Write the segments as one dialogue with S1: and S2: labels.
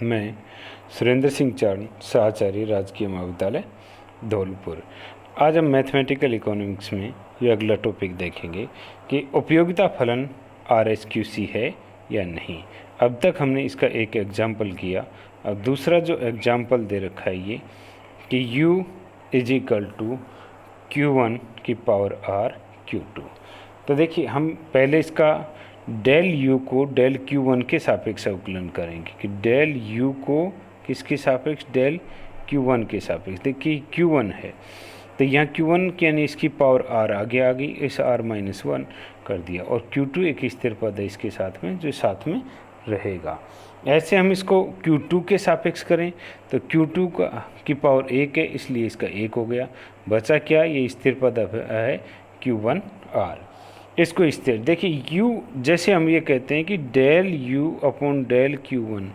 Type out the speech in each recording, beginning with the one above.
S1: मैं सुरेंद्र सिंह चारण, साचार्य, राजकीय महाविद्यालय धौलपुर। आज हम मैथमेटिकल इकोनॉमिक्स में ये अगला टॉपिक देखेंगे कि उपयोगिता फलन RSQC है या नहीं। अब तक हमने इसका एक एग्जाम्पल किया। अब दूसरा जो एग्जाम्पल दे रखा है ये कि U = Q1 की पावर R Q2। तो देखिए, हम पहले इसका डेल U को डेल Q1 के सापेक्ष अवकलन करेंगे कि डेल U को किसके सापेक्ष, डेल Q1 के सापेक्ष। देखिए Q1 है तो यहाँ Q1 यानी इसकी पावर R आगे आ गई, इस R-1 कर दिया, और Q2 एक स्थिर पद है इसके साथ में जो साथ में रहेगा। ऐसे हम इसको Q2 के सापेक्ष करें तो Q2 की पावर 1 है, इसलिए इसका 1 हो गया। बचा क्या, ये स्थिर पद है Q1R। इसको स्थिर देखिए U, जैसे हम ये कहते हैं कि del U upon del Q1,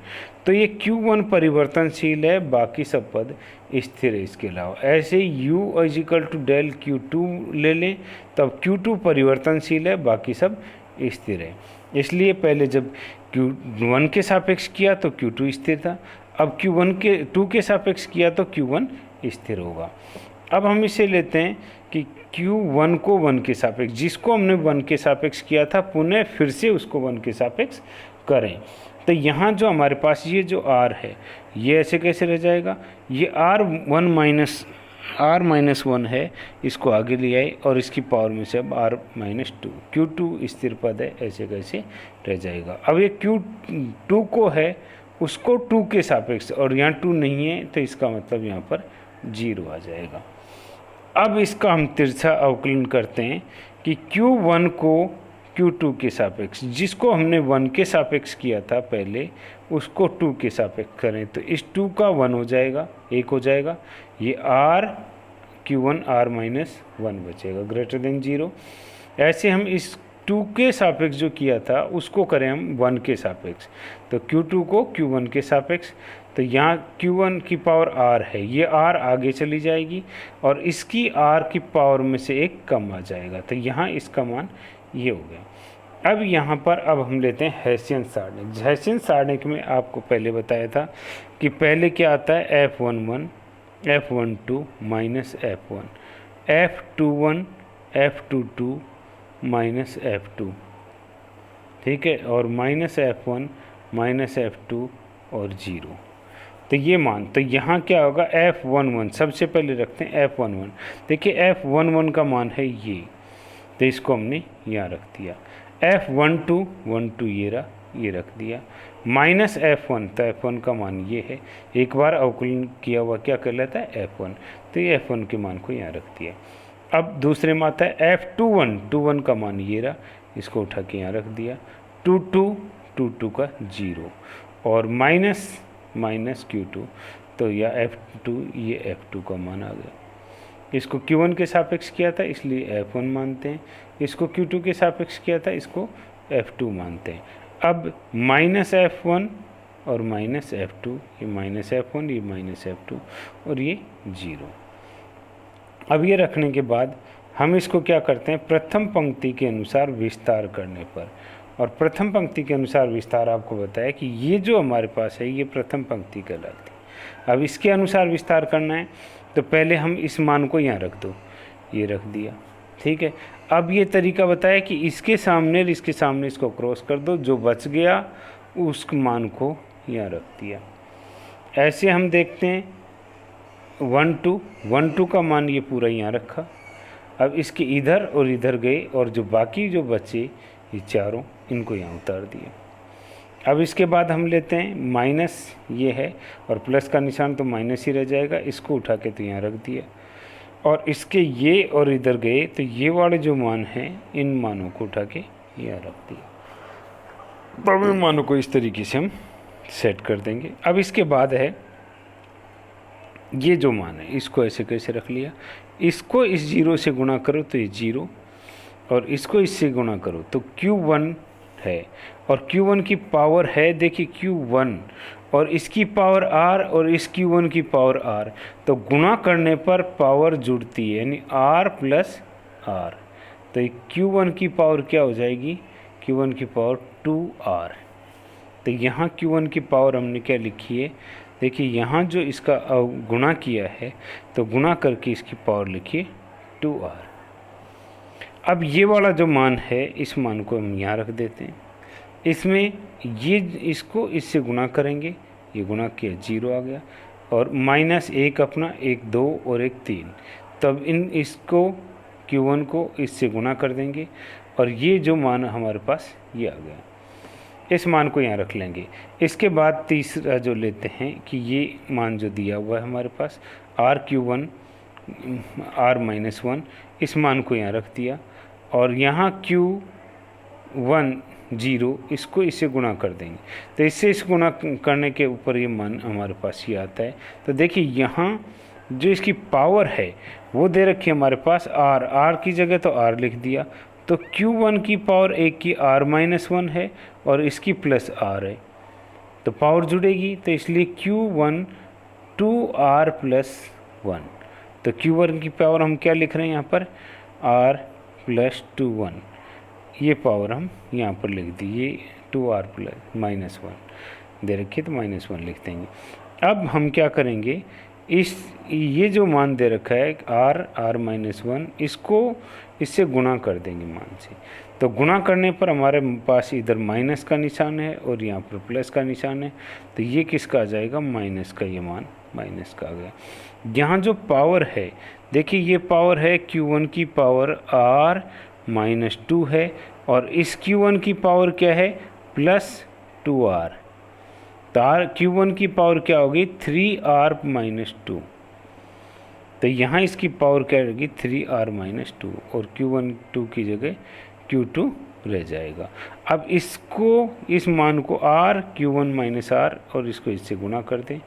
S1: तो ये Q1 परिवर्तनशील है, बाकी सब पद स्थिर है इसके अलावा। ऐसे U = डेल Q2 ले लें तब Q2 परिवर्तनशील है, बाकी सब स्थिर है। इसलिए पहले जब Q1 के सापेक्ष किया तो Q2 स्थिर था, अब Q2 के सापेक्ष किया तो Q1 स्थिर होगा। अब हम इसे लेते हैं कि Q1 को 1 के सापेक्ष, जिसको हमने 1 के सापेक्ष किया था पुनः फिर से उसको 1 के सापेक्ष करें। तो यहाँ जो हमारे पास ये जो R है ये ऐसे कैसे रह जाएगा, ये R-1 है, इसको आगे ले आए और इसकी पावर में से अब R-2, Q2 स्थिर पद है, ऐसे कैसे रह जाएगा। अब ये Q2 को है उसको 2 के सापेक्ष, और यहाँ 2 नहीं है तो इसका मतलब यहाँ पर 0 आ जाएगा। अब इसका हम तिरछा अवकलन करते हैं कि Q1 को Q2 के सापेक्ष, जिसको हमने 1 के सापेक्ष किया था पहले, उसको 2 के सापेक्ष करें तो इस 2 का 1 हो जाएगा, 1 हो जाएगा। ये Q1 R-1 बचेगा ग्रेटर देन 0। ऐसे हम इस 2 के सापेक्ष जो किया था उसको करें हम 1 के सापेक्ष, तो Q2 को Q1 के सापेक्ष, तो यहाँ Q1 की पावर R है, ये R आगे चली जाएगी और इसकी R की पावर में से 1 कम आ जाएगा, तो यहाँ इसका मान ये हो गया। अब यहाँ पर अब हम लेते हैं हेसियन सारणिक। हेसियन सारणिक में आपको पहले बताया था कि पहले क्या आता है, F11 F12 minus F1, F21 F22 minus F2, ठीक है, और माइनस F1 माइनस F2 और 0। तो ये मान, तो यहाँ क्या होगा, F11 सबसे पहले रखते हैं F11। देखिए F11 का मान है ये, तो इसको हमने यहाँ रख दिया। F12 ये रख दिया, माइनस F1, तो F1 का मान ये है, एक बार अवकलन किया हुआ क्या कहलाता है, F1, तो ये F1 के मान को यहाँ रख दिया। अब दूसरे में आता है F21 का मान ये रहा, इसको उठा के यहाँ रख दिया। 22 का 0 और माइनस Q2, तो यह F2, ये F2 का मान आ गया। इसको Q1 के सापेक्ष किया था इसलिए F1 मानते हैं, इसको Q2 के सापेक्ष किया था इसको F2 मानते हैं। अब माइनस F1 और माइनस F2, ये माइनस F1, ये माइनस F2 और ये 0। अब ये रखने के बाद हम इसको क्या करते हैं, प्रथम पंक्ति के अनुसार विस्तार करने पर, और प्रथम पंक्ति के अनुसार विस्तार आपको बताया कि ये जो हमारे पास है ये प्रथम पंक्ति कहलाती है। अब इसके अनुसार विस्तार करना है तो पहले हम इस मान को यहाँ रख दो, ये रख दिया, ठीक है। अब ये तरीका बताया कि इसके सामने इसको क्रॉस कर दो, जो बच गया उस मान को यहाँ रख दिया। ऐसे हम देखते हैं 1 2 का मान ये पूरा यहाँ रखा। अब इसके इधर और इधर गए और जो बाकी जो बचे ये चारों, इनको यहाँ उतार दिए। अब इसके बाद हम लेते हैं माइनस, ये है और प्लस का निशान तो माइनस ही रह जाएगा, इसको उठा के तो यहाँ रख दिया, और इसके ये और इधर गए तो ये वाले जो मान हैं इन मानों को उठा के यहाँ रख दिया। अब इन मानों को इस तरीके से हम सेट कर देंगे। अब इसके बाद है ये जो मान है इसको ऐसे कैसे रख लिया, इसको इस 0 से गुणा करो तो ये 0, और इसको इससे गुणा करो तो Q1 है, और Q1 की पावर है, देखिए Q1 और इसकी पावर R और इस Q1 की पावर R, तो गुणा करने पर पावर जुड़ती है यानी R प्लस R, तो Q1 की पावर क्या हो जाएगी, Q1 की पावर 2R, तो यहाँ Q1 की पावर हमने क्या लिखी है, देखिए यहाँ जो इसका गुणा किया है तो गुणा करके इसकी पावर लिखिए 2R। अब ये वाला जो मान है इस मान को हम यहाँ रख देते हैं, इसमें ये इसको इससे गुणा करेंगे, ये गुणा किया 0 आ गया, और माइनस 1 अपना 1 2 और 1 3, तब इसको Q1 को इससे गुणा कर देंगे और ये जो मान हमारे पास ये आ गया, इस मान को यहाँ रख लेंगे। इसके बाद तीसरा जो लेते हैं कि ये मान जो दिया हुआ है हमारे पास RQ1 R-1, इस मान को यहाँ रख दिया और यहाँ Q1 0, इसको इससे गुणा कर देंगे, तो इससे इस गुणा करने के ऊपर ये मान हमारे पास ये आता है। तो देखिए यहाँ जो इसकी पावर है वो दे रखी है हमारे पास R की जगह तो R लिख दिया, तो Q1 की पावर एक की R-1 है और इसकी प्लस R है, तो पावर जुड़ेगी, तो इसलिए Q1 2R+1, तो Q1 की पावर हम क्या लिख रहे हैं यहाँ पर R+2 1, ये पावर हम यहाँ पर लिख दी, ये 2R+-1 दे रखी है तो -1 लिख देंगे। अब हम क्या करेंगे, ये जो मान दे रखा है R-1, इसको इससे गुणा कर देंगे मान से, तो गुणा करने पर हमारे पास इधर माइनस का निशान है और यहाँ पर प्लस का निशान है, तो ये किसका आ जाएगा, माइनस का, ये मान माइनस का आ गया। यहाँ जो पावर है देखिए, ये पावर है Q1 की पावर R-2 है और इस Q1 की पावर क्या है +2R, तो Q1 की पावर क्या होगी 3R-2, तो यहाँ इसकी पावर क्या रहेगी 3R-2 और Q1 2 की जगह Q2 रह जाएगा। अब इसको इस मान को Q1 - R और इसको इससे गुणा कर दें,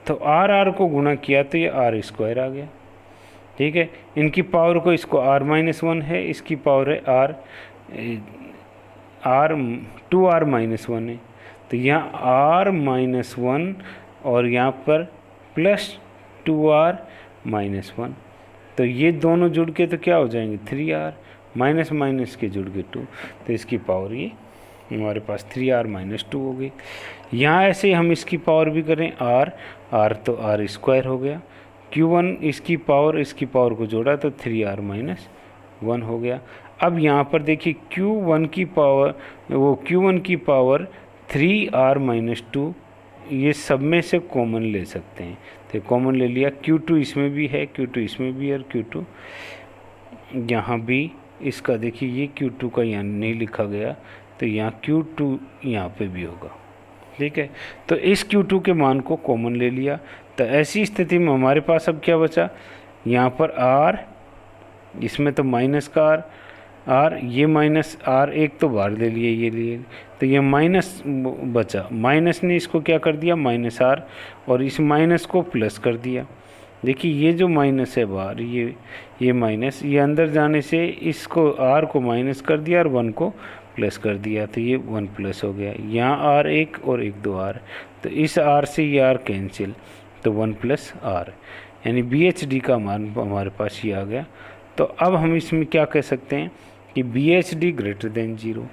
S1: तो R को गुणा किया तो ये R² आ गया, ठीक है। इनकी पावर को, इसको R-1 है, इसकी पावर है 2R-1 है, तो यहाँ R-1 और यहाँ पर +2R-1, तो ये दोनों जुड़ के तो क्या हो जाएंगे 3R, माइनस माइनस के जुड़ के 2, तो इसकी पावर ये हमारे पास 3R-2 हो गई। यहाँ ऐसे हम इसकी पावर भी करें R तो R² हो गया, Q1 इसकी पावर को जोड़ा तो 3R-1 हो गया। अब यहाँ पर देखिए Q1 की पावर 3R-2, ये सब में से कॉमन ले सकते हैं, तो कॉमन ले लिया, Q2 इसमें भी है, Q2 इसमें भी है और Q2 यहाँ भी, इसका देखिए ये Q2 का यहाँ नहीं लिखा गया, तो यहाँ Q2 यहाँ पे भी होगा, ठीक है। तो इस Q2 के मान को कॉमन ले लिया, तो ऐसी स्थिति में हमारे पास अब क्या बचा, यहाँ पर R, इसमें तो माइनस का R, ये माइनस R, एक तो बाहर ले लिए, ये लिए, तो ये माइनस बचा, माइनस ने इसको क्या कर दिया -R और इस माइनस को प्लस कर दिया। देखिए ये जो माइनस है बाहर, ये माइनस, ये अंदर जाने से इसको R को माइनस कर दिया और 1 को प्लस कर दिया, तो ये 1 प्लस हो गया। यहाँ R 1 और 1 2 R, तो इस R से ये R कैंसिल, तो 1 + R, यानी BHD का मान हमारे पास ये आ गया। तो अब हम इसमें क्या कह सकते हैं कि BHD > 0,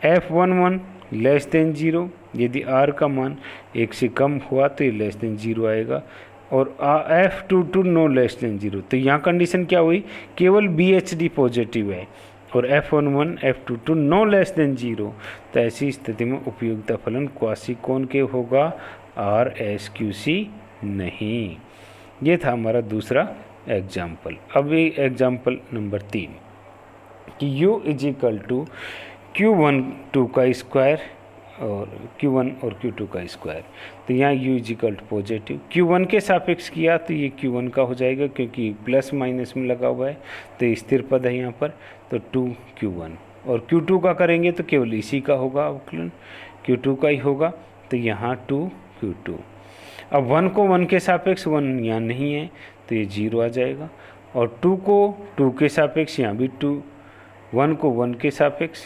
S1: F11 <0, यदि R का मान 1 से कम हुआ तो ये <0 आएगा, और F22 नो <0, तो यहाँ कंडीशन क्या हुई, केवल BHD पॉजिटिव है और F11 F22 नो <0, तो ऐसी स्थिति में उपयोगिता फलन क्वासी कॉनकेव होगा, RSQC नहीं। ये था हमारा दूसरा एग्जाम्पल। अब ये एग्जाम्पल नंबर 3 कि U = Q1 का स्क्वायर और Q1 और Q2 का स्क्वायर, तो यहाँ U = पॉजिटिव, Q1 के सापेक्ष किया तो ये Q1 का हो जाएगा क्योंकि प्लस माइनस में लगा हुआ है, तो स्थिर पद है यहाँ पर, तो 2Q1, और Q2 का करेंगे तो केवल इसी का होगा अवकलन, Q2 का ही होगा, तो यहाँ 2Q2। अब 1 को 1 के सापेक्ष, 1 यहाँ नहीं है तो ये 0 आ जाएगा, और 2 को 2 के सापेक्ष, यहाँ भी 2, 1 को 1 के सापेक्ष,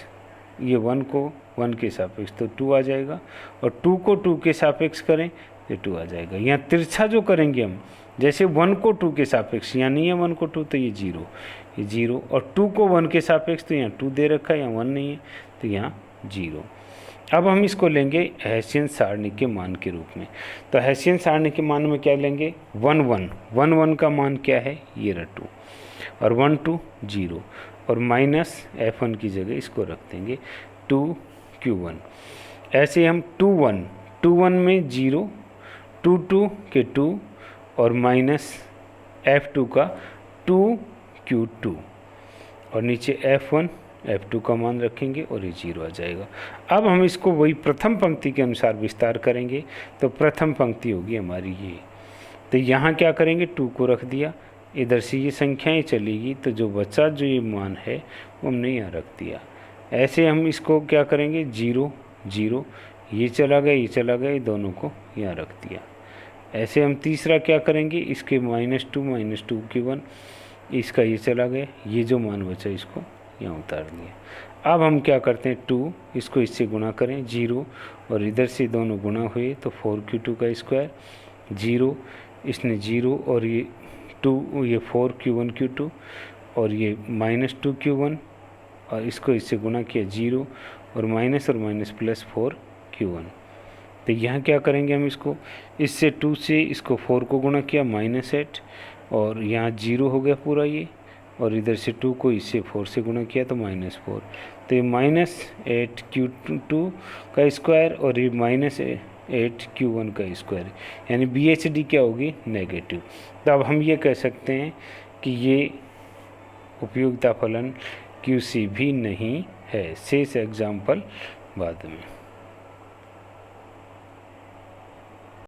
S1: ये 1 को 1 के सापेक्ष तो 2 आ जाएगा, और 2 को 2 के सापेक्ष करें तो 2 आ जाएगा। यहाँ तिरछा जो करेंगे हम, जैसे 1 को 2 के सापेक्ष, यहाँ नहीं है 1 को 2 तो ये 0, और 2 को 1 के सापेक्ष तो यहाँ 2 दे रखा है, यहाँ 1 नहीं है तो यहाँ 0। अब हम इसको लेंगे हेसियन सारणी के मान के रूप में। तो हेसियन सारणी के मान में क्या लेंगे, 1 1 1 1 का मान क्या है, ये रहा 2, और 1 2 0, और माइनस F1 की जगह इसको रख देंगे 2 Q1। ऐसे हम 2 1 में 0, 2 2 के 2, और माइनस F2 का 2 Q2, और नीचे F1 F2 का मान रखेंगे और ये 0 आ जाएगा। अब हम इसको वही प्रथम पंक्ति के अनुसार विस्तार करेंगे। तो प्रथम पंक्ति होगी हमारी ये, तो यहाँ क्या करेंगे, 2 को रख दिया, इधर से ये संख्याएं चलेगी, तो जो बचा जो ये मान है वो हमने यहाँ रख दिया। ऐसे हम इसको क्या करेंगे, 0 0, ये चला गया, ये चला गया, ये दोनों को यहाँ रख दिया। ऐसे हम तीसरा क्या करेंगे, इसके -2 Q1, इसका ये चला गया, ये जो मान बचा इसको यहाँ उतार दिया। अब हम क्या करते हैं, 2 इसको इससे गुणा करें, 0, और इधर से दोनों गुणा हुए तो 4 Q2 का स्क्वायर, 0, इसने 0, और ये 2, ये 4 Q1 Q2, और ये -2 Q1, और इसको इससे गुणा किया 0, और माइनस प्लस 4 Q1। तो यहाँ क्या करेंगे हम इसको, इससे 2 से इसको 4 को गुणा किया -8, और यहाँ 0 हो गया पूरा ये, और इधर से 2 को इससे 4 से गुणा किया तो -4। तो ये -8 Q2 का स्क्वायर, और ये -8 Q1 का स्क्वायर, यानी BHD क्या होगी, नेगेटिव। तो अब हम ये कह सकते हैं कि ये उपयोगिता फलन QC भी नहीं है। शेष एग्जाम्पल बाद में।